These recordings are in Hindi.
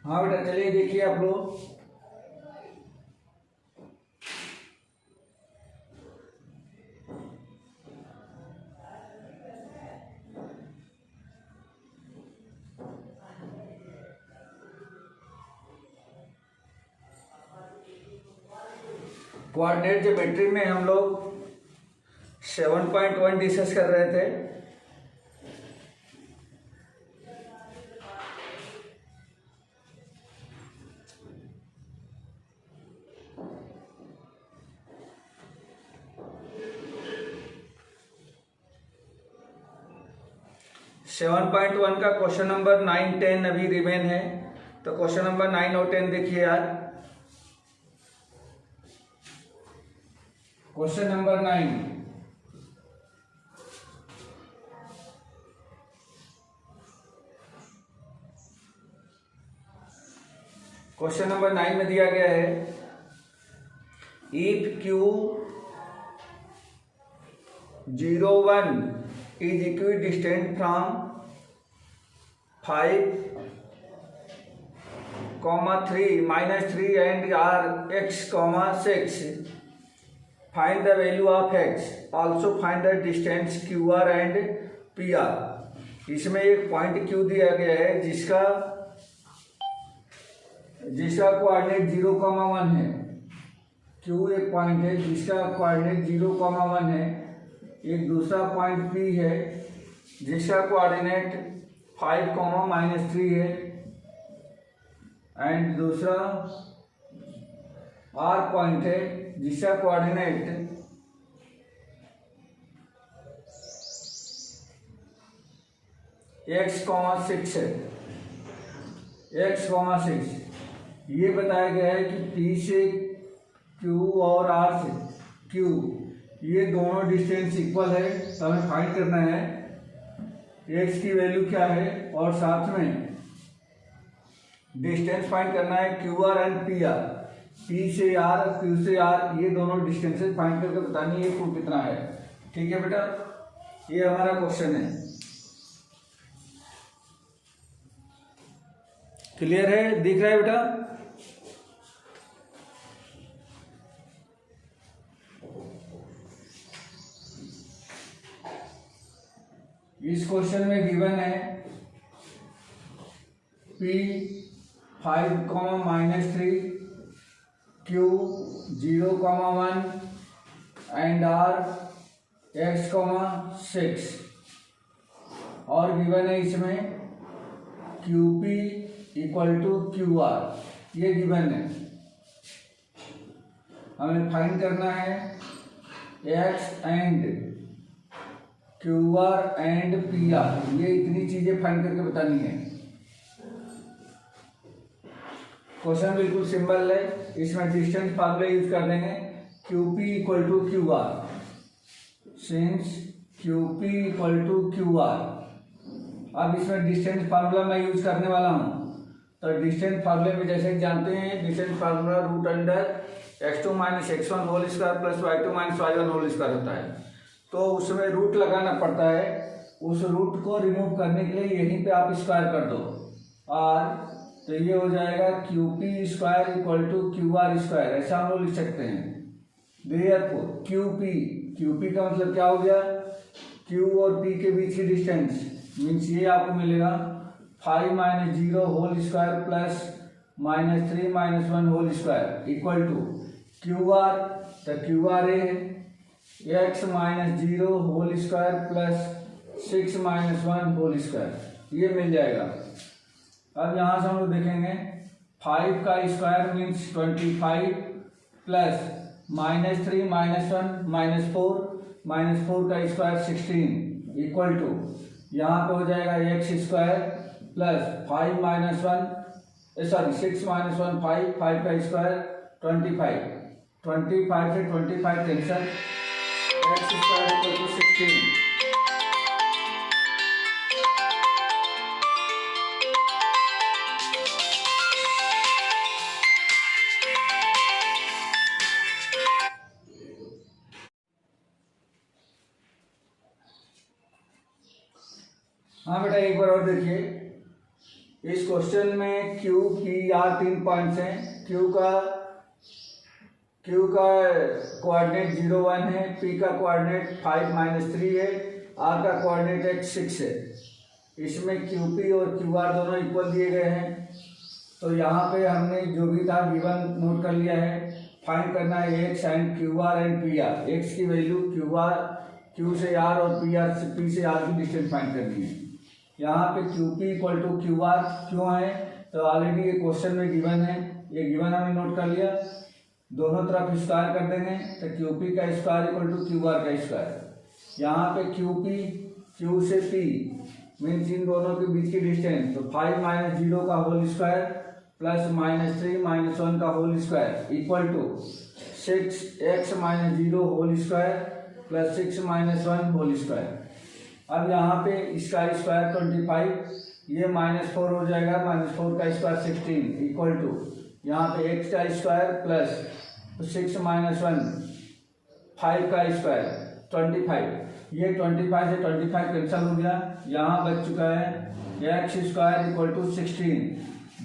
हाँ बेटा चलिए देखिए आप लोग। कोऑर्डिनेट ज्योमेट्री में हम लोग 7.1 डिस्कस कर रहे थे। सेवन पॉइंट वन का क्वेश्चन नंबर 9, 10 अभी रिमेन है। तो क्वेश्चन नंबर 9 और 10 देखिए यार। क्वेश्चन नंबर 9, क्वेश्चन नंबर 9 में दिया गया है if Q 0, 1 is equidistant from 5, 3, -3 and Rx, 6. Find the value of x. Also find the distance QR and PR. इसमें एक पॉइंट Q दिया गया है जिसका कोऑर्डिनेट 0,1 है। Q एक पॉइंट है जिसका कोऑर्डिनेट 0,1 है। एक दूसरा पॉइंट P है जिसका कोऑर्डिनेट 5, -3 है। एंड दूसरा R पॉइंट है जिसका कोऑर्डिनेट x, 6 है। x, 6 ये बताया गया है कि P से Q और R से Q ये दोनों डिस्टेंस इक्वल है। तो हमें फाइंड करना है x की वैल्यू क्या है और साथ में डिस्टेंस फाइंड करना है QR एंड PR। P से R, Q से R ये दोनों डिस्टेंसेस फाइंड करके बतानी है कुल कितना है। ठीक है बेटा, ये हमारा क्वेश्चन है। क्लियर है, दिख रहा है बेटा? इस क्वेश्चन में गिवन है P 5, -3, Q 0,1 and R x, 6 और गिवन है इसमें QP = QR। ये गिवन है। हमें फाइंड करना है x and QR and PR। ये इतनी चीजें फाइंड करके बतानी है। क्वेश्चन बिल्कुल सिंपल है। इसमें डिस्टेंस फार्मूला यूज कर देंगे QP = QR। Since QP = QR, अब इसमें डिस्टेंस फार्मूला मैं यूज करने वाला हूँ। तो डिस्टेंस फार्मूले में जैसे जानते हैं distance formula √x2 - x1 whole square plus y2 - y1 whole square होता है। तो उसमें रूट लगाना पड़ता है। उस रूट को रिमूव करने के लिए यहीं पे आप स्क्वायर कर दो और तो ये हो जाएगा QP² = QR²। ऐसा हम लोग लिख सकते हैं। देयरफॉर QP का मतलब क्या हो गया? Q और P के बीच की डिस्टेंस मीन्स ये आपको मिलेगा 5 - 0 whole square plus -3 - 1 whole square equal to QR। तो QR है x - 0 whole square plus 6 - 1 whole square, ये मिल जाएगा। अब यहाँ से हम लोग देखेंगे 5 का स्क्वायर मीन्स 25 प्लस -3 - 1 -4 का स्क्वायर 16 इक्वल टू यहाँ पे हो जाएगा x² प्लस 5 - 1 6 - 1 5 का स्क्वायर 25 से 25 कैंसल x² = 16। हाँ बेटा एक बार और देखिए इस क्वेश्चन में Q P R 3 पॉइंट्स हैं। Q का कोऑर्डिनेट 0 1 है, P का कोऑर्डिनेट 5 - 3 है, R का कोऑर्डिनेट 6 है। इसमें QP और QR दोनों इक्वल दिए गए हैं। तो यहाँ पे हमने जो भी था गिवन नोट कर लिया है। फाइंड करना है x and QR and PR। X की वैल्यू Q से R और P से R की डिस्टेंस फाइंड करनी है। यहाँ पे QP इक्वल टू QR क्यों है, तो ऑलरेडी ये क्वेश्चन में गिवन है, ये गिवन हमने नोट कर लिया। दोनों तरफ स्क्वायर कर देंगे तो QP का स्क्वायर इक्वल टू QR का स्क्वायर। यहाँ पे QP Q से P मीन्स इन दोनों के बीच की डिस्टेंस, तो 5 - 0 का होल स्क्वायर प्लस -3 - 1 का whole square equal to 6x - 0 whole square plus 6 - 1 whole square. अब यहाँ पे इसका स्क्वायर 25, ये -4 हो जाएगा, -4 का स्क्वायर 16 इक्वल टू यहाँ पे x का स्क्वायर प्लस 6 - 1 5 का स्क्वायर 25। ये 25 से 25 कैंसल हो गया, यहाँ बच चुका है x square equal to 16।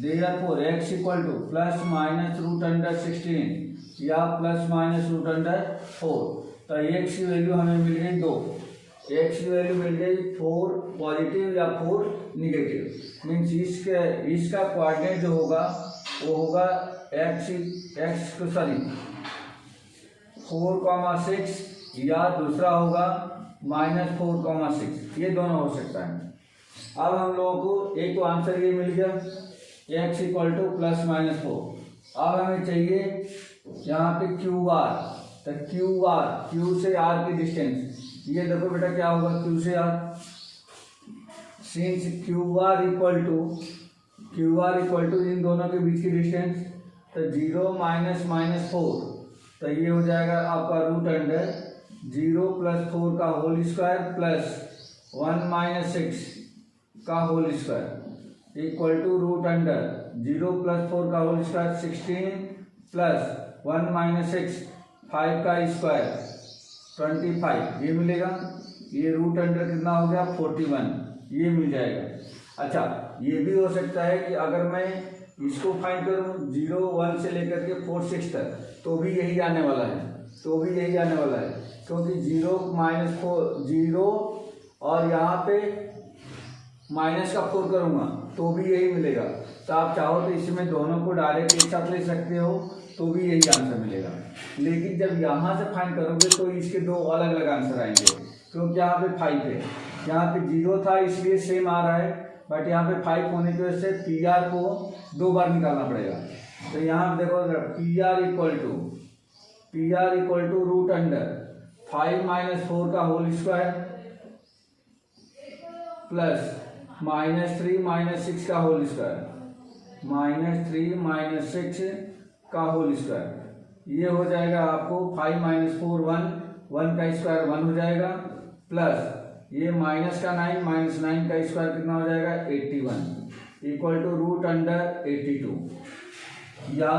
Therefore x equal to plus minus √16 या प्लस माइनस √4। तो x की वैल्यू हमें मिल गई 2, x की वैल्यू मिल गई 4 पॉजिटिव या 4 निगेटिव। मीन्स इसका कोऑर्डिनेट जो होगा वो होगा (4,6) या दूसरा होगा (4,6). ये दोनों हो सकता है। अब हम लोगों को एक तो आंसर ये मिल गया x equal to plus minus 4। अब हमें चाहिए यहाँ पे QR, तो Q से R की डिस्टेंस, ये देखो बेटा क्या होगा Q से R। Since QR equal to इन दोनों के बीच की डिस्टेंस, तो 0 - -4, तो ये हो जाएगा आपका √0 + 4 का होल स्क्वायर प्लस 1 - 6 का होल स्क्वायर इक्वल टू √0 + 4 का होल स्क्वायर 16 प्लस 1 - 6 5 का स्क्वायर 25, ये मिलेगा। ये √0 कितना हो गया 41, ये मिल जाएगा। अच्छा, ये भी हो सकता है कि अगर मैं इसको फाइंड करूं 0 1 से लेकर के 4 6 तक, तो भी यही आने वाला है, क्योंकि 0 और यहाँ पे माइनस का 4 करूँगा तो भी यही मिलेगा। तो आप चाहो तो इसमें दोनों को डायरेक्ट एक साथ ले सकते हो, तो भी यही आंसर मिलेगा। लेकिन जब यहाँ से फाइंड करोगे तो इसके दो अलग अलग आंसर आएंगे, क्योंकि यहाँ पे 5 है, यहाँ पे 0 था इसलिए सेम आ रहा है, बट यहाँ पे 5 होने की वजह से PR को 2 बार निकालना पड़ेगा। तो यहाँ देखो PR इक्वल टू √5 - 4 का होल स्क्वायर प्लस -3 - 6 का होल स्क्वायर, -3 - 6 का होल स्क्वायर। ये हो जाएगा आपको 5 - 4 1 का स्क्वायर 1 हो जाएगा, प्लस ये माइनस का 9 -9 का स्क्वायर कितना हो जाएगा 81 इक्वल टू √82। या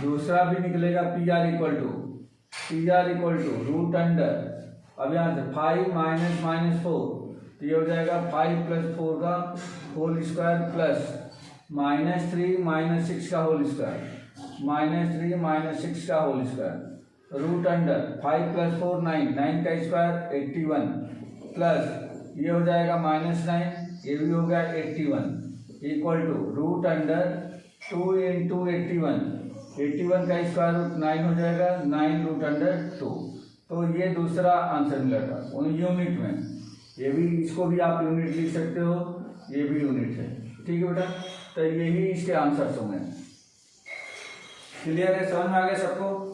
दूसरा भी निकलेगा PR इक्वल टू √, अब यहाँ से 5 - -4, तो ये हो जाएगा 5 + 4 का होल स्क्वायर प्लस -3 - 6 का होल स्क्वायर, -3 - 6 का होल स्क्वायर √5 + 4 9 का स्क्वायर 81 प्लस ये हो जाएगा -9, ये भी हो गया 81 इक्वल टू √2 × 81 का स्क्वायर रूट 9 हो जाएगा 9√2। तो ये दूसरा आंसर मिला था यूनिट में। ये भी, इसको भी आप यूनिट लिख सकते हो, ये भी यूनिट है। ठीक है बेटा, तो यही इसके आंसर होंगे। क्लियर है, समझ में आ गया सबको?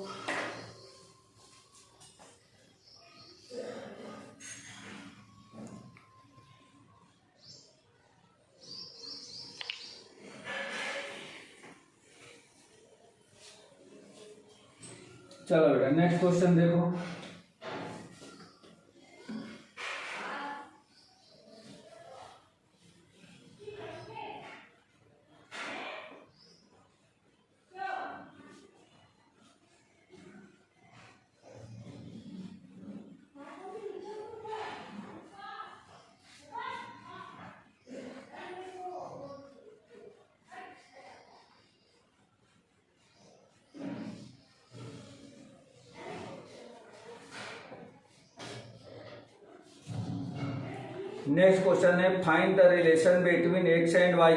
चलो बेटा नेक्स्ट क्वेश्चन देखो। नेक्स्ट क्वेश्चन है find the relation between x and y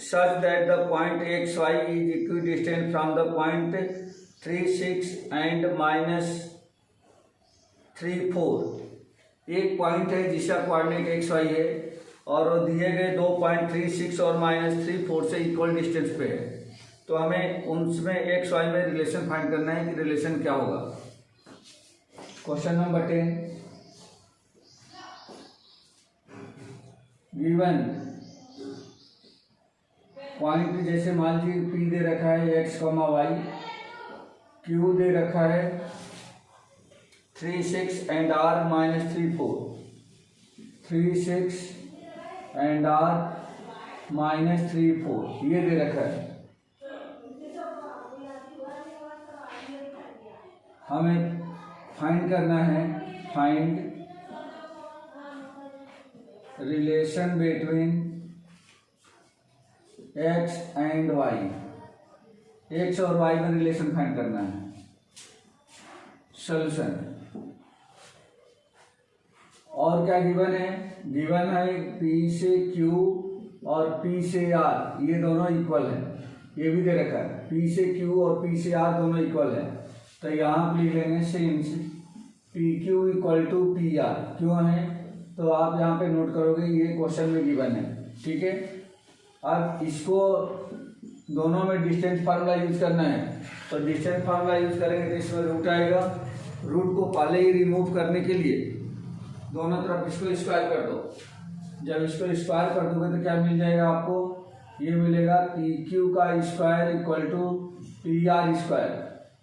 such that the point x y is equidistant from the point 3, 6 and -3, 4। एक पॉइंट है जिसका कोऑर्डिनेट एक्स वाई है और वो दिए गए दो पॉइंट 3, 6 और -3, 4 से इक्वल डिस्टेंस पे है। तो हमें उनमें एक्स वाई में रिलेशन फाइंड करना है कि रिलेशन क्या होगा। क्वेश्चन नंबर 10 गिवन पॉइंट जैसे मान लीजिए पी दे रखा है एक्स कॉमा वाई, क्यू दे रखा है 3, 6 एंड आर -3, 4, 3, 6 एंड आर -3, 4 ये दे रखा है। हमें फाइंड करना है find relation between x and y, x और वाई में रिलेशन फाइंड करना है। सॉल्यूशन और क्या गिवन है, गिवन है P से Q और P से R ये दोनों इक्वल है, ये भी दे रखा है P से Q और P से R दोनों इक्वल है। तो यहाँ आप लिख लेंगे since PQ equal to PR, क्यों है तो आप यहाँ पे नोट करोगे ये क्वेश्चन में गिवन है, ठीक है। अब इसको दोनों में डिस्टेंस फार्मूला यूज करना है, तो डिस्टेंस फार्मूला यूज करेंगे तो इसमें रूट आएगा। रूट को पहले ही रिमूव करने के लिए दोनों तरफ इसको स्क्वायर कर दो। जब इसको स्क्वायर कर दोगे तो क्या मिल जाएगा आपको, ये मिलेगा PQ का square equal to PR square.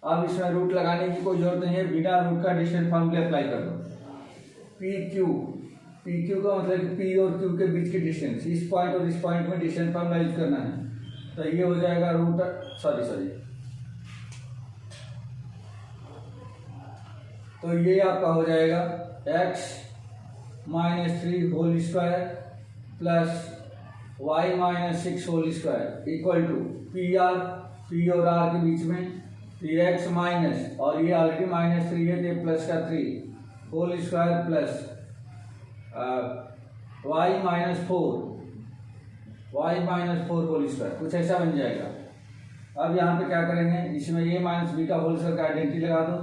अब इसमें रूट लगाने की कोई जरूरत नहीं है, बिना रूट का डिस्टेंस फार्मूला अप्लाई कर दो। PQ का मतलब P और Q के बीच की डिस्टेंस, इस पॉइंट और इस पॉइंट में डिस्टेंस फार्मूला यूज करना है। तो ये हो जाएगा रूट तो ये आपका हो जाएगा x -3 whole square plus y -6 whole square equal to P और R के बीच में x माइनस और ये ऑलरेडी -3 है तो प्लस का 3 whole square plus y -4 whole square, कुछ ऐसा बन जाएगा। अब यहाँ पे क्या करेंगे, इसमें a माइनस बी का होल स्क्वायर का आइडेंटिटी लगा दो,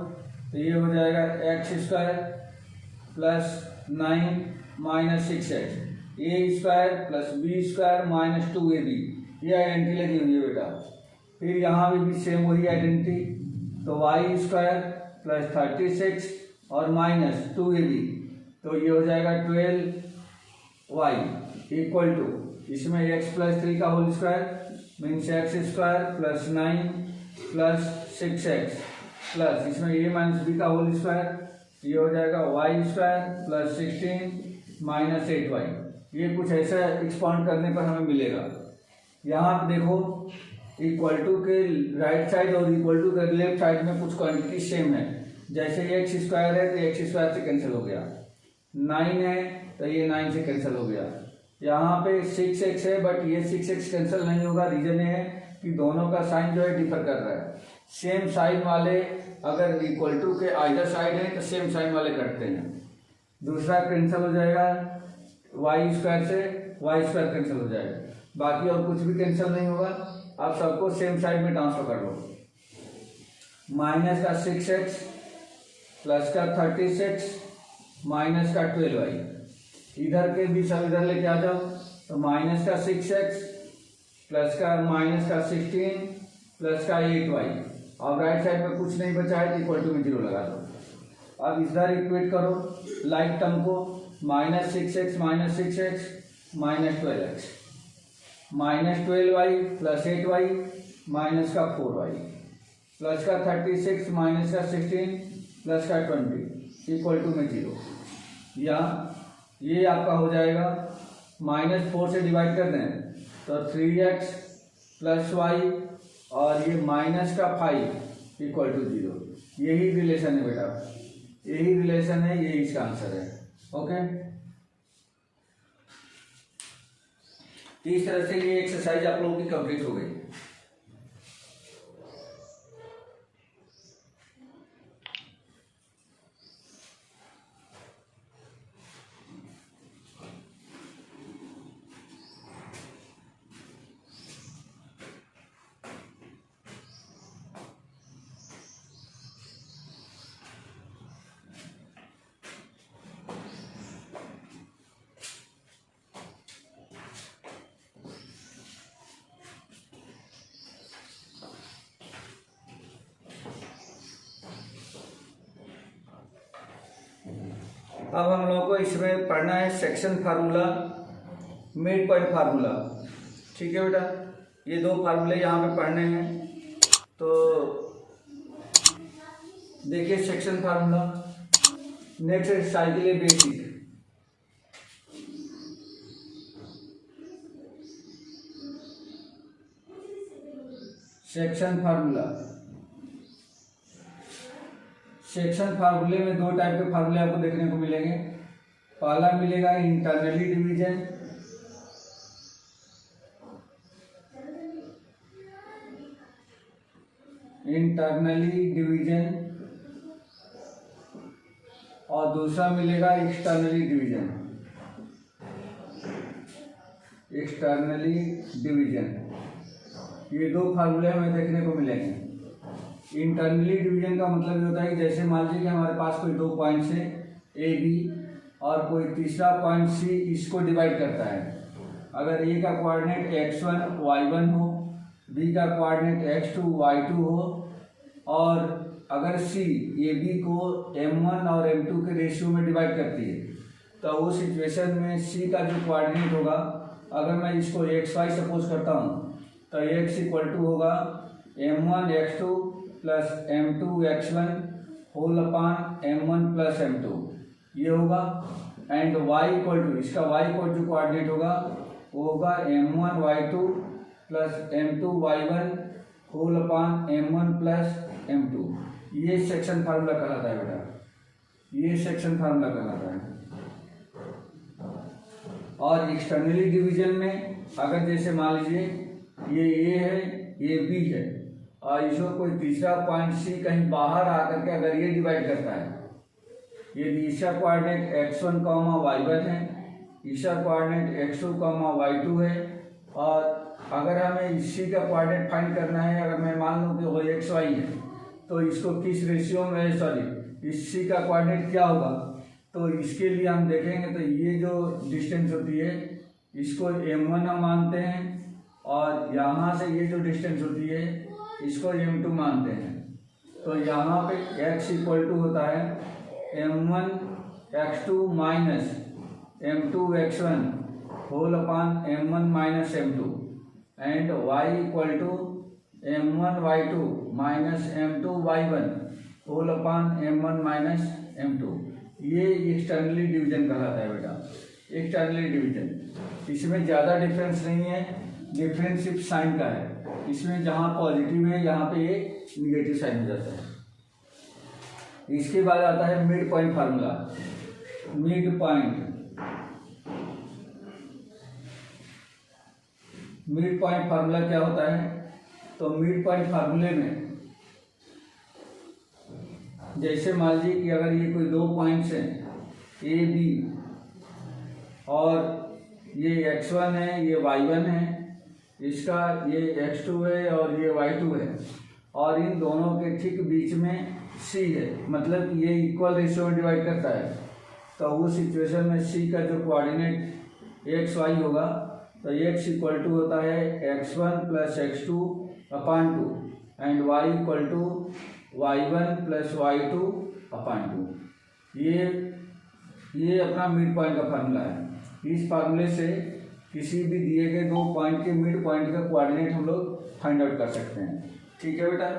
तो ये हो जाएगा x square plus 9 -6x a square plus b square -2ab, ये आइडेंटिटी लगी हुई है बेटा। फिर यहाँ भी सेम वही आइडेंटिटी, तो y स्क्वायर प्लस 36 और -2ab, तो ये हो जाएगा 12y इक्वल टू इसमें x प्लस 3 का whole square means x square plus 9 plus 6x plus इसमें a माइनस बी का होल स्क्वायर, ये हो जाएगा y स्क्वायर प्लस 16 -8y। ये कुछ ऐसा एक्सपांड करने पर हमें मिलेगा। यहाँ आप देखो इक्वल टू के राइट साइड और इक्वल टू के लेफ्ट साइड में कुछ क्वांटिटी सेम है। जैसे x स्क्वायर है तो x स्क्वायर से कैंसिल हो गया, 9 है तो ये 9 से कैंसिल हो गया। यहाँ पे 6x है बट ये 6x कैंसिल नहीं होगा, रीजन है कि दोनों का साइन जो है डिफर कर रहा है। सेम साइन वाले अगर इक्वल टू के आइदर साइड है तो सेम साइन वाले कटते हैं। दूसरा कैंसिल हो जाएगा y स्क्वायर से, y स्क्वायर कैंसिल हो जाएगा, बाकी और कुछ भी कैंसिल नहीं होगा। आप सबको सेम साइड में ट्रांसफर कर लो। माइनस का 6x प्लस का 36 माइनस का 12y, इधर के भी सब इधर लेके आ जाओ, तो माइनस का 6x प्लस का -16 प्लस का 8y। अब राइट साइड में कुछ नहीं बचा है तो इक्वल टू में 0 लगा दो। अब इधर इक्वेट करो लाइक टर्म को, -6x -12x -12y plus 8y minus का 4y प्लस का 36 माइनस का 16 प्लस का 20 इक्वल टू में 0। या ये आपका हो जाएगा -4 से डिवाइड कर दें तो 3x प्लस y और ये माइनस का 5 इक्वल टू 0। यही रिलेशन है बेटा, यही रिलेशन है, यही इसका आंसर है। ओके, इस तरह से ये एक्सरसाइज आप लोगों की कंप्लीट हो गई। अब हम लोगों को इसमें पढ़ना है section formula, mid point formula. ठीक है बेटा, ये दो फार्मूले यहाँ पे पढ़ने हैं। तो देखिए सेक्शन फार्मूला, नेक्स्ट एक्सरसाइज के लिए बेसिक। सेक्शन फार्मूला, सेक्शन फार्मूले में दो टाइप के फार्मूले आपको देखने को मिलेंगे। पहला मिलेगा इंटरनली डिवीजन, इंटरनली डिवीजन, और दूसरा मिलेगा एक्सटर्नली डिवीजन, एक्सटर्नली डिवीजन। ये दो फार्मूले हमें देखने को मिलेंगे। इंटरनली डिवीजन का मतलब ये होता है कि जैसे मान लीजिए कि हमारे पास कोई दो पॉइंट्स है ए बी और कोई तीसरा पॉइंट सी, इसको डिवाइड करता है। अगर ए का कोऑर्डिनेट x1 y1 हो, बी का कोऑर्डिनेट x2 y2 हो, और अगर सी ए बी को m1 और m2 के रेशियो में डिवाइड करती है, तो उस सिचुएशन में सी का जो कोऑर्डिनेट होगा, अगर मैं इसको xy सपोज करता हूँ, तो x इक्वल टू होगा m1 x2 plus m2 x1 whole upon m1 plus m2, ये होगा। एंड y इक्वल टू, इसका y इक्वल जो कोऑर्डिनेट होगा वो होगा m1 y2 plus m2 y1 whole upon m1 plus m2। ये सेक्शन फार्मूला कहलाता है बेटा, ये सेक्शन फार्मूला कहलाता है। और एक्सटर्नली डिवीजन में अगर जैसे मान लीजिए ये ए है, ये बी है, और इसको कोई तीसरा पॉइंट सी कहीं बाहर आकर के अगर ये डिवाइड करता है, यदि इसका कोऑर्डिनेट x1 y1 है, इसका कोऑर्डिनेट x2 y2 है, और अगर हमें इसी का कोऑर्डिनेट फाइंड करना है, अगर मैं मान लूँ कि वो xy है, तो इसको किस रेशियो में, सॉरी इसी का कोऑर्डिनेट क्या होगा, तो इसके लिए हम देखेंगे। तो ये जो डिस्टेंस होती है इसको m1 हम मानते हैं, और यहाँ से ये जो डिस्टेंस होती है इसको m2 मानते हैं। तो यहाँ पे x इक्वल टू होता है m1 x2 minus m2 x1 whole upon m1 minus m2, and y equal to m1 y2 minus m2 y1 whole upon m1 minus m2। ये एक्सटर्नली डिवीजन कहलाता है बेटा, एक्सटर्नली डिवीजन। इसमें ज़्यादा डिफरेंस नहीं है, डिफरेंस सिर्फ साइन का है। इसमें जहाँ पॉजिटिव है यहाँ पे ये निगेटिव साइन हो जाता है। इसके बाद आता है mid point formula. Mid point, mid point formula क्या होता है, तो मिड पॉइंट फार्मूले में जैसे मान लीजिए कि अगर ये कोई दो पॉइंट्स हैं ए बी, और ये x1 है, ये y1 है, इसका ये x2 है और ये y2 है, और इन दोनों के ठीक बीच में c है, मतलब ये इक्वल रेशियो में डिवाइड करता है। तो उस सिचुएशन में c का जो कोऑर्डिनेट xy होगा, तो x इक्वल टू होता है x1 plus x2 upon 2, and y equal to y1 plus y2 upon 2। ये अपना मिड पॉइंट का फार्मूला है। इस फार्मूले से किसी भी दिए गए दो पॉइंट के मिड पॉइंट का कोऑर्डिनेट हम लोग फाइंड आउट कर सकते हैं। ठीक है बेटा,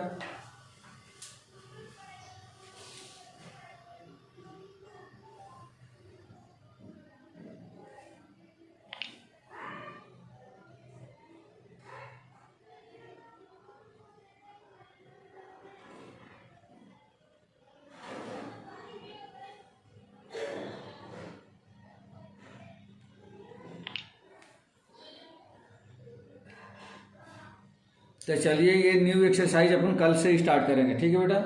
तो चलिए ये न्यू एक्सरसाइज अपन कल से स्टार्ट करेंगे। ठीक है बेटा।